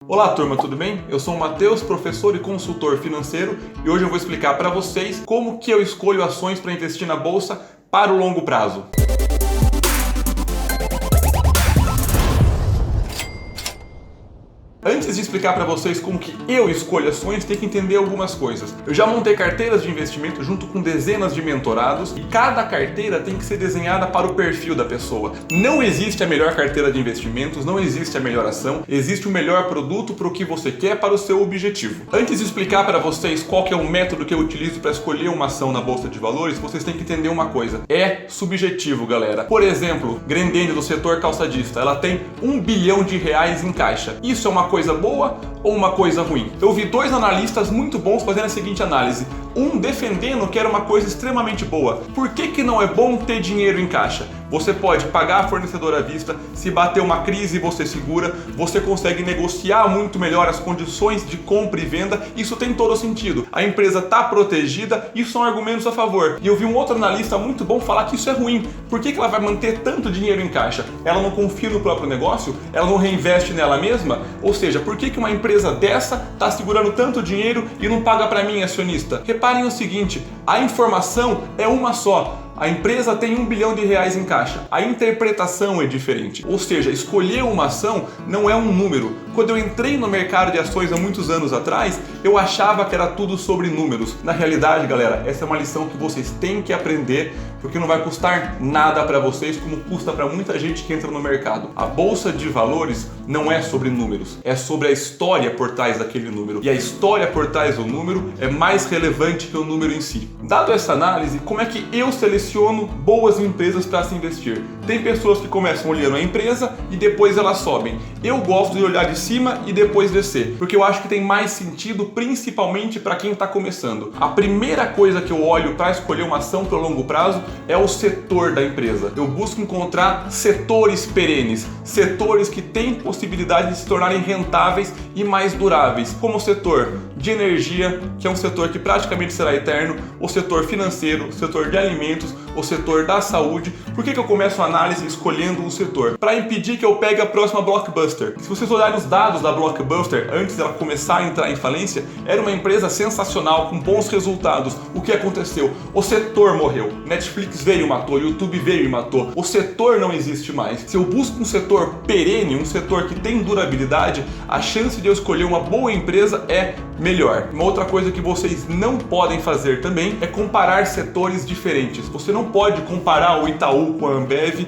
Olá turma, tudo bem? Eu sou o Matheus, professor e consultor financeiro, e hoje eu vou explicar para vocês como que eu escolho ações para investir na bolsa para o longo prazo. Antes de explicar para vocês como que eu escolho ações, tem que entender algumas coisas. Eu já montei carteiras de investimento junto com dezenas de mentorados e cada carteira tem que ser desenhada para o perfil da pessoa. Não existe a melhor carteira de investimentos, não existe a melhor ação, existe o melhor produto para o que você quer, para o seu objetivo. Antes de explicar para vocês qual que é o método que eu utilizo para escolher uma ação na Bolsa de Valores, vocês têm que entender uma coisa. É subjetivo, galera. Por exemplo, Grendene do setor calçadista, ela tem R$1 bilhão em caixa. Isso é uma coisa boa ou uma coisa ruim? Eu vi dois analistas muito bons fazendo a seguinte análise. Um defendendo que era uma coisa extremamente boa. Por que não é bom ter dinheiro em caixa? Você pode pagar a fornecedora à vista, se bater uma crise você segura, você consegue negociar muito melhor as condições de compra e venda, isso tem todo sentido. A empresa está protegida, isso são argumentos a favor. E eu vi um outro analista muito bom falar que isso é ruim. Por que ela vai manter tanto dinheiro em caixa? Ela não confia no próprio negócio? Ela não reinveste nela mesma? Ou seja, por que uma empresa dessa está segurando tanto dinheiro e não paga para mim, acionista? Reparem o seguinte, a informação é uma só. A empresa tem R$1 bilhão em caixa. A interpretação é diferente. Ou seja, escolher uma ação não é um número. Quando eu entrei no mercado de ações há muitos anos atrás, eu achava que era tudo sobre números. Na realidade, galera, essa é uma lição que vocês têm que aprender, porque não vai custar nada para vocês, como custa para muita gente que entra no mercado. A Bolsa de Valores não é sobre números, é sobre a história por trás daquele número. E a história por trás do número é mais relevante que o número em si. Dado essa análise, como é que eu seleciono boas empresas para se investir? Tem pessoas que começam olhando a empresa e depois elas sobem. Eu gosto de olhar de cima e depois descer, porque eu acho que tem mais sentido, principalmente para quem está começando. A primeira coisa que eu olho para escolher uma ação para o longo prazo é o setor da empresa. Eu busco encontrar setores perenes, setores que têm possibilidade de se tornarem rentáveis e mais duráveis, como o setor de energia, que é um setor que praticamente será eterno, o setor financeiro, o setor de alimentos, o setor da saúde. Por que eu começo a análise escolhendo um setor? Para impedir que eu pegue a próxima blockbuster. Se vocês olharem os dados da blockbuster, antes dela começar a entrar em falência, era uma empresa sensacional, com bons resultados. O que aconteceu? O setor morreu. Netflix veio e matou, YouTube veio e matou. O setor não existe mais. Se eu busco um setor perene, um setor que tem durabilidade, a chance de eu escolher uma boa empresa é melhor. Uma outra coisa que vocês não podem fazer também é comparar setores diferentes. Você não pode comparar o Itaú com a Ambev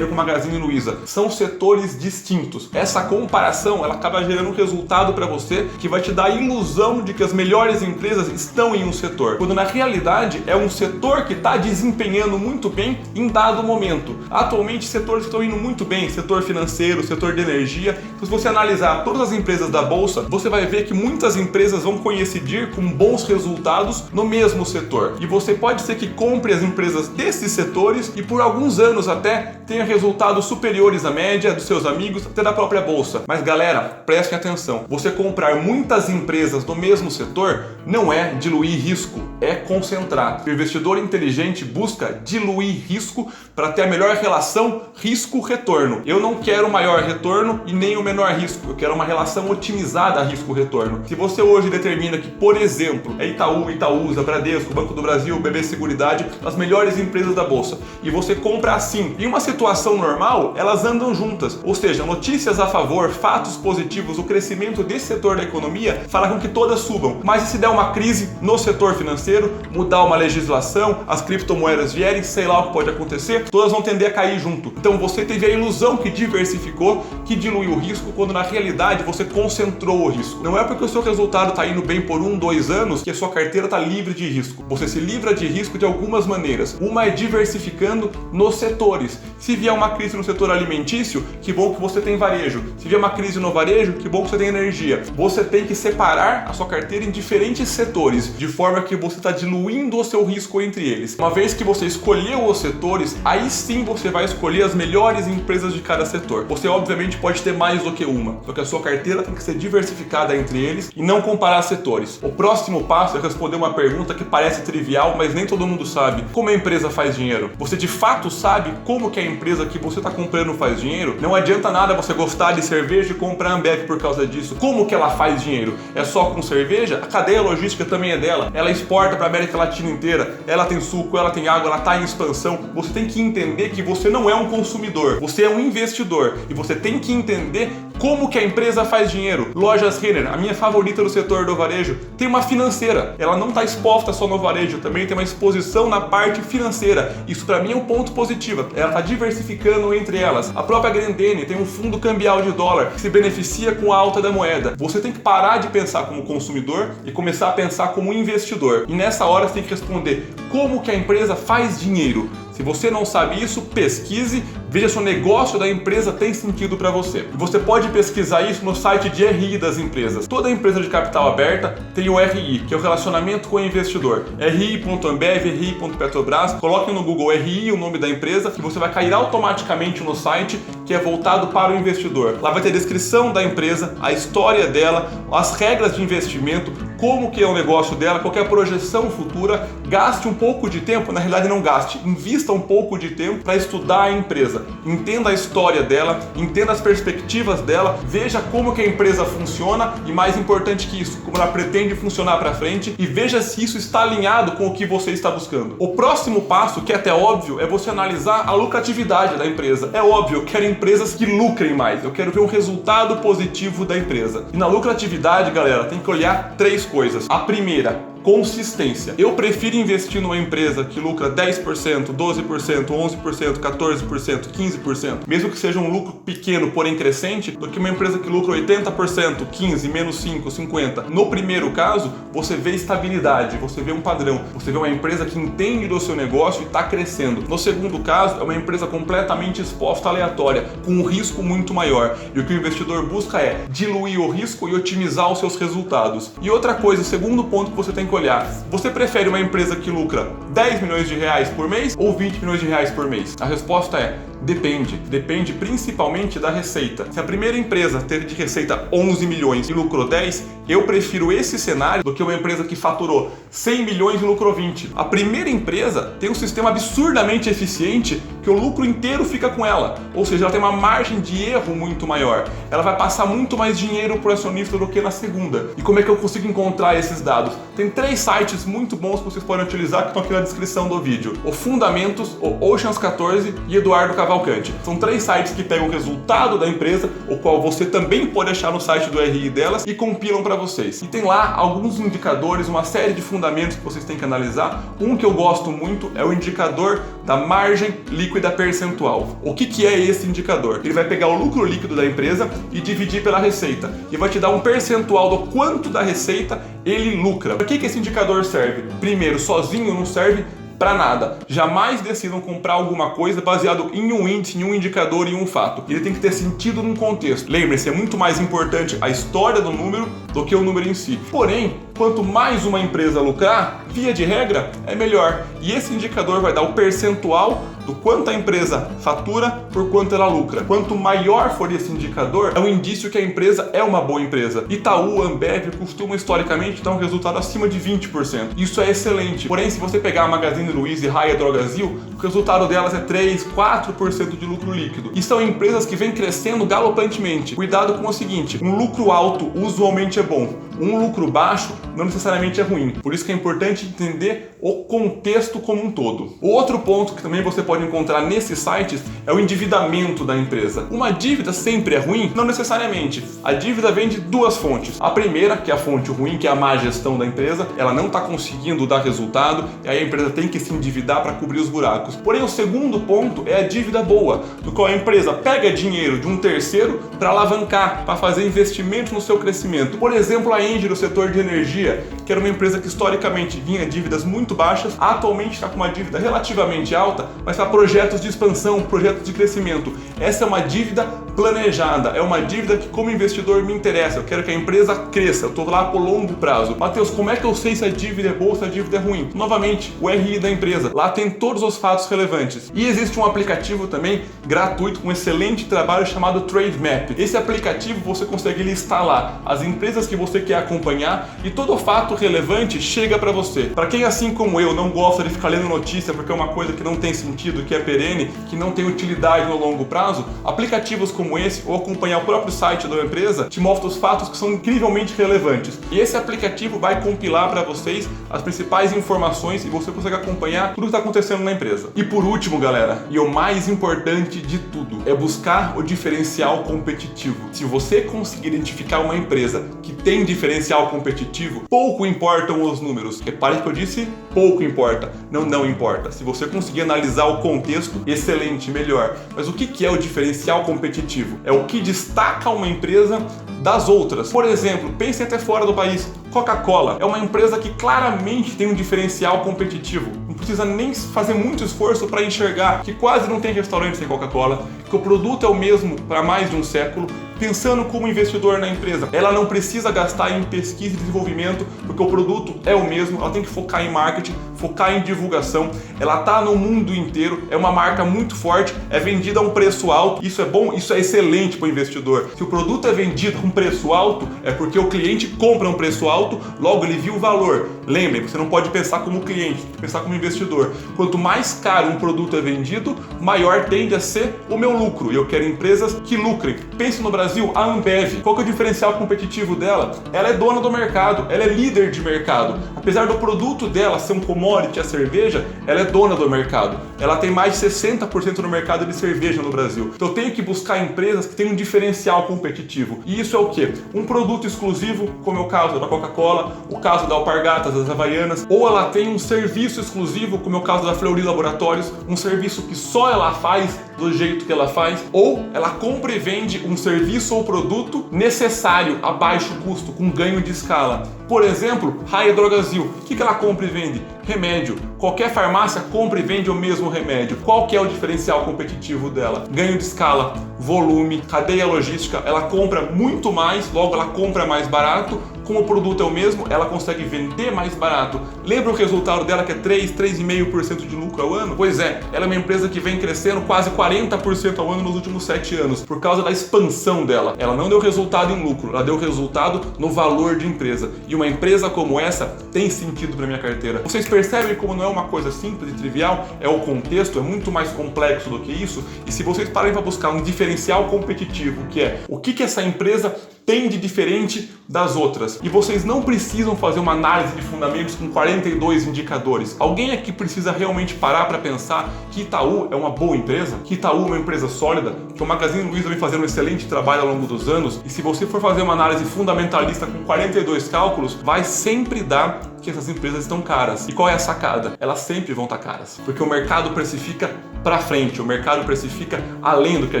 com a Magazine Luiza. São setores distintos. Essa comparação, ela acaba gerando um resultado para você que vai te dar a ilusão de que as melhores empresas estão em um setor, quando na realidade é um setor que está desempenhando muito bem em dado momento. Atualmente, setores que estão indo muito bem, setor financeiro, setor de energia. Se você analisar todas as empresas da bolsa, você vai ver que muitas empresas vão coincidir com bons resultados no mesmo setor. E você pode ser que compre as empresas desses setores e por alguns anos até tenha resultados superiores à média dos seus amigos, até da própria bolsa. Mas galera, prestem atenção. Você comprar muitas empresas do mesmo setor não é diluir risco, é concentrar. O investidor inteligente busca diluir risco para ter a melhor relação risco-retorno. Eu não quero o maior retorno e nem o menor risco. Eu quero uma relação otimizada risco-retorno. Se você hoje determina que, por exemplo, é Itaú, Itaúsa, Bradesco, Banco do Brasil, BB Seguridade, as melhores empresas da bolsa, e você compra assim, em uma situação normal, elas andam juntas. Ou seja, notícias a favor, fatos positivos, o crescimento desse setor da economia fará com que todas subam. Mas e se der uma crise no setor financeiro, mudar uma legislação, as criptomoedas vierem, sei lá o que pode acontecer, todas vão tender a cair junto. Então você teve a ilusão que diversificou, que diluiu o risco, quando na realidade você concentrou o risco. Não é porque o seu resultado está indo bem por 1, 2 anos que a sua carteira está livre de risco. Você se livra de risco de algumas maneiras. Uma é diversificando nos setores. Se vier uma crise no setor alimentício, que bom que você tem varejo. Se vier uma crise no varejo, que bom que você tem energia. Você tem que separar a sua carteira em diferentes setores, de forma que você está diluindo o seu risco entre eles. Uma vez que você escolheu os setores, aí sim você vai escolher as melhores empresas de cada setor. Você obviamente pode ter mais do que uma, só que a sua carteira tem que ser diversificada entre eles e não comparar setores. O próximo passo é responder uma pergunta que parece trivial, mas nem todo mundo sabe. Como é empresa faz dinheiro? Você de fato sabe como que a empresa que você está comprando faz dinheiro? Não adianta nada você gostar de cerveja e comprar a Ambev por causa disso. Como que ela faz dinheiro? É só com cerveja? A cadeia logística também é dela. Ela exporta para a América Latina inteira. Ela tem suco, ela tem água, ela está em expansão. Você tem que entender que você não é um consumidor, você é um investidor e você tem que entender como que a empresa faz dinheiro. Lojas Renner, a minha favorita do setor do varejo, tem uma financeira. Ela não está exposta só no varejo, também tem uma exposição na parte financeira. Isso para mim é um ponto positivo. Ela está diversificando entre elas. A própria Grendene tem um fundo cambial de dólar que se beneficia com a alta da moeda. Você tem que parar de pensar como consumidor e começar a pensar como investidor. E nessa hora você tem que responder como que a empresa faz dinheiro. Se você não sabe isso, pesquise, veja se o negócio da empresa tem sentido para você. E você pode pesquisar isso no site de RI das empresas. Toda empresa de capital aberta tem o RI, que é o relacionamento com o investidor. RI.ambev, RI.petrobras, coloque no Google RI o nome da empresa que você vai cair automaticamente no site que é voltado para o investidor. Lá vai ter a descrição da empresa, a história dela, as regras de investimento, como que é o negócio dela, qual é a projeção futura. Gaste um pouco de tempo, na realidade não gaste, invista um pouco de tempo para estudar a empresa. Entenda a história dela, entenda as perspectivas dela, veja como que a empresa funciona e, mais importante que isso, como ela pretende funcionar para frente, e veja se isso está alinhado com o que você está buscando. O próximo passo, que é até óbvio, é você analisar a lucratividade da empresa. É óbvio, eu quero empresas que lucrem mais, eu quero ver um resultado positivo da empresa. E na lucratividade, galera, tem que olhar três coisas. A primeira, consistência. Eu prefiro investir numa empresa que lucra 10%, 12%, 11%, 14%, 15%, mesmo que seja um lucro pequeno, porém crescente, do que uma empresa que lucra 80%, 15%, menos 5%, 50%. No primeiro caso, você vê estabilidade, você vê um padrão, você vê uma empresa que entende do seu negócio e está crescendo. No segundo caso, é uma empresa completamente exposta aleatória, com um risco muito maior. E o que o investidor busca é diluir o risco e otimizar os seus resultados. E outra coisa, o segundo ponto que você tem que olhar, você prefere uma empresa que lucra 10 milhões de reais por mês ou 20 milhões de reais por mês? A resposta é depende. Depende principalmente da receita. Se a primeira empresa teve de receita 11 milhões e lucrou 10, eu prefiro esse cenário do que uma empresa que faturou 100 milhões e lucrou 20. A primeira empresa tem um sistema absurdamente eficiente que o lucro inteiro fica com ela. Ou seja, ela tem uma margem de erro muito maior. Ela vai passar muito mais dinheiro para o acionista do que na segunda. E como é que eu consigo encontrar esses dados? Tem 3 sites muito bons que vocês podem utilizar que estão aqui na descrição do vídeo. O Fundamentos, o Oceans 14 e Eduardo Cavalcante. São 3 sites que pegam o resultado da empresa, o qual você também pode achar no site do RI delas, e compilam para vocês. E tem lá alguns indicadores, uma série de fundamentos que vocês têm que analisar. Um que eu gosto muito é o indicador da margem líquida percentual. O que é esse indicador? Ele vai pegar o lucro líquido da empresa e dividir pela receita. E vai te dar um percentual do quanto da receita ele lucra. Para que esse indicador serve? Primeiro, sozinho não serve para nada. Jamais decidam comprar alguma coisa baseado em um índice, em um indicador e em um fato. Ele tem que ter sentido num contexto. Lembre-se, é muito mais importante a história do número do que o número em si. Porém, quanto mais uma empresa lucrar, via de regra, é melhor. E esse indicador vai dar o percentual do quanto a empresa fatura por quanto ela lucra. Quanto maior for esse indicador, é um indício que a empresa é uma boa empresa. Itaú, Ambev costumam historicamente dar um resultado acima de 20%. Isso é excelente. Porém, se você pegar a Magazine Luiza e Raia Drogasil, o resultado delas é 3, 4% de lucro líquido. E são empresas que vêm crescendo galopantemente. Cuidado com o seguinte, um lucro alto usualmente é bom. Um lucro baixo não necessariamente é ruim. Por isso que é importante entender o contexto como um todo. O outro ponto que também você pode encontrar nesses sites é o endividamento da empresa. Uma dívida sempre é ruim? Não necessariamente. A dívida vem de 2 fontes. A primeira, que é a fonte ruim, que é a má gestão da empresa, ela não está conseguindo dar resultado, e aí a empresa tem que se endividar para cobrir os buracos. Porém, o segundo ponto é a dívida boa, do qual a empresa pega dinheiro de um terceiro para alavancar, para fazer investimentos no seu crescimento. Por exemplo, a Engie do setor de energia, que era uma empresa que historicamente vinha dívidas muito baixas, atualmente está com uma dívida relativamente alta, mas para projetos de expansão, projetos de crescimento. Essa é uma dívida planejada, é uma dívida que como investidor me interessa, eu quero que a empresa cresça, eu estou lá por longo prazo. Matheus, como é que eu sei se a dívida é boa ou se a dívida é ruim? Novamente, o RI da empresa, lá tem todos os fatos relevantes. E existe um aplicativo também gratuito com excelente trabalho chamado Trade Map. Esse aplicativo você consegue listar lá as empresas que você quer acompanhar e todo fato relevante chega para você. Para quem assim como eu não gosta de ficar lendo notícia porque é uma coisa que não tem sentido, que é perene, que não tem utilidade no longo prazo, aplicativos como esse ou acompanhar o próprio site da empresa te mostra os fatos que são incrivelmente relevantes. E esse aplicativo vai compilar para vocês as principais informações e você consegue acompanhar tudo que está acontecendo na empresa. E por último, galera, e o mais importante de tudo, é buscar o diferencial competitivo. Se você conseguir identificar uma empresa que tem diferencial competitivo, pouco importam os números. Repare que eu disse pouco importa, não importa. Se você conseguir analisar o contexto, excelente, melhor. Mas o que é o diferencial competitivo? É o que destaca uma empresa das outras. Por exemplo, pense até fora do país. Coca-Cola é uma empresa que claramente tem um diferencial competitivo. Não precisa nem fazer muito esforço para enxergar que quase não tem restaurante sem Coca-Cola, que o produto é o mesmo para mais de um século. Pensando como investidor na empresa, ela não precisa gastar em pesquisa e desenvolvimento, porque o produto é o mesmo, ela tem que focar em marketing, focar em divulgação, ela está no mundo inteiro, é uma marca muito forte, é vendida a um preço alto, isso é bom, isso é excelente para o investidor. Se o produto é vendido a um preço alto, é porque o cliente compra a um preço alto, logo ele viu o valor. Lembrem, você não pode pensar como cliente, tem que pensar como investidor. Quanto mais caro um produto é vendido, maior tende a ser o meu lucro, e eu quero empresas que lucrem. Pense no Brasil, a Ambev, qual que é o diferencial competitivo dela? Ela é dona do mercado, ela é líder de mercado. Apesar do produto dela ser um commodity, a cerveja, ela é dona do mercado. Ela tem mais de 60% no mercado de cerveja no Brasil. Então eu tenho que buscar empresas que têm um diferencial competitivo. E isso é o quê? Um produto exclusivo, como é o caso da Coca-Cola, o caso da Alpargatas, das Havaianas, ou ela tem um serviço exclusivo, como é o caso da Fleury Laboratórios, um serviço que só ela faz do jeito que ela faz, ou ela compra e vende um serviço ou produto necessário a baixo custo, com ganho de escala. Por exemplo, Raia Drogasil, o que ela compra e vende? Remédio. Qualquer farmácia compra e vende o mesmo remédio. Qual que é o diferencial competitivo dela? Ganho de escala, volume, cadeia logística, ela compra muito mais, logo ela compra mais barato. Como o produto é o mesmo, ela consegue vender mais barato. Lembra o resultado dela que é 3,5% de lucro ao ano? Pois é, ela é uma empresa que vem crescendo quase 40% ao ano nos últimos 7 anos, por causa da expansão dela. Ela não deu resultado em lucro, ela deu resultado no valor de empresa. E uma empresa como essa tem sentido para minha carteira. Vocês percebem como não é uma coisa simples e trivial? É o contexto, é muito mais complexo do que isso. E se vocês pararem para buscar um diferencial competitivo, que é o que essa empresa tem de diferente das outras, e vocês não precisam fazer uma análise de fundamentos com 42 indicadores. Alguém aqui precisa realmente parar para pensar que Itaú é uma boa empresa, que Itaú é uma empresa sólida, que o Magazine Luiza vem fazendo um excelente trabalho ao longo dos anos, e se você for fazer uma análise fundamentalista com 42 cálculos, vai sempre dar que essas empresas estão caras. E qual é a sacada? Elas sempre vão estar caras, porque o mercado precifica para frente, o mercado precifica além do que a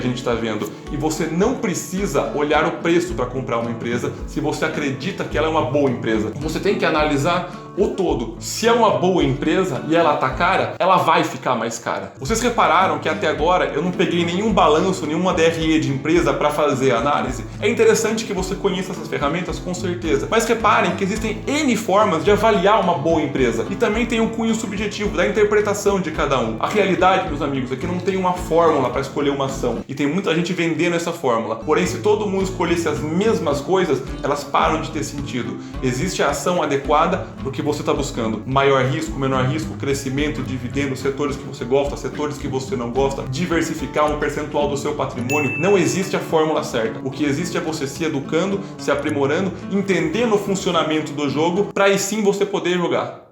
gente está vendo, e você não precisa olhar o preço para comprar uma empresa se você acredita que ela é uma boa empresa. Você tem que analisar o todo. Se é uma boa empresa e ela tá cara, ela vai ficar mais cara. Vocês repararam que até agora eu não peguei nenhum balanço, nenhuma DRE de empresa para fazer a análise? É interessante que você conheça essas ferramentas, com certeza. Mas reparem que existem N formas de avaliar uma boa empresa. E também tem um cunho subjetivo da interpretação de cada um. A realidade, meus amigos, é que não tem uma fórmula para escolher uma ação. E tem muita gente vendendo essa fórmula. Porém, se todo mundo escolhesse as mesmas coisas, elas param de ter sentido. Existe a ação adequada porque você está buscando maior risco, menor risco, crescimento, dividendos, setores que você gosta, setores que você não gosta, diversificar um percentual do seu patrimônio. Não existe a fórmula certa. O que existe é você se educando, se aprimorando, entendendo o funcionamento do jogo, para aí sim você poder jogar.